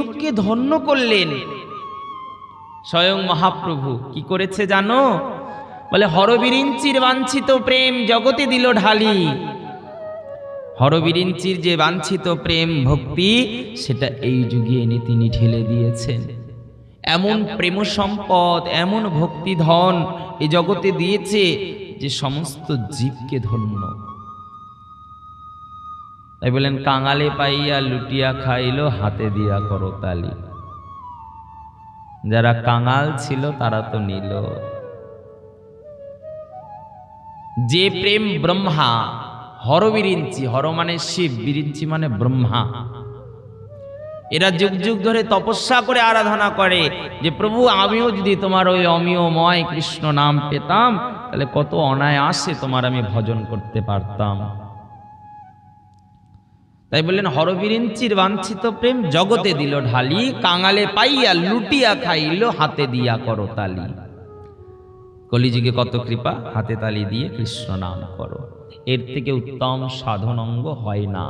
কলিযুগকে ধন্য করলেন স্বয়ং মহাপ্রভু। কি করেছে জানো? বলে হরবিরিঞ্চির বাঞ্ছিত প্রেম জগতে দিল ঢালি। হরবিরিঞ্চির যে বাঞ্ছিত প্রেম ভক্তি, সেটা এই যুগে এনে তিনি ঢেলে দিয়েছেন। এমন প্রেম সম্পদ, এমন ভক্তি ধন এই জগতে দিয়েছে যে সমস্ত জীবকে ধন্য। তাই বলেন কাঙালে পাইয়া লুটিয়া খাইল, হাতে দিয়া করতালি। যারা কাঙাল ছিল তারা তো নিল। যে প্রেম ব্রহ্মা, হরবিরিঞ্চি, হর মানে শিব, বিরিঞ্চি মানে ব্রহ্মা, এরা যুগ যুগ ধরে তপস্যা করে আরাধনা করে যে প্রভু আমিও যদি তোমার ওই অমিয়ময় কৃষ্ণ নাম পেতাম, তাহলে কত অনায়াসে তোমার আমি ভজন করতে পারতাম। তাই বললেন হরবিরিঞ্চির বাঞ্ছিত প্রেম জগতে দিল ঢালি, কাঙালে পাইয়া লুটিয়া খাইল, হাতে দিয়া করতালি। কলিযুগে কত কৃপা, হাতে তালি দিয়ে কৃষ্ণ নাম করো। এর থেকে উত্তম সাধন অঙ্গ হয় না।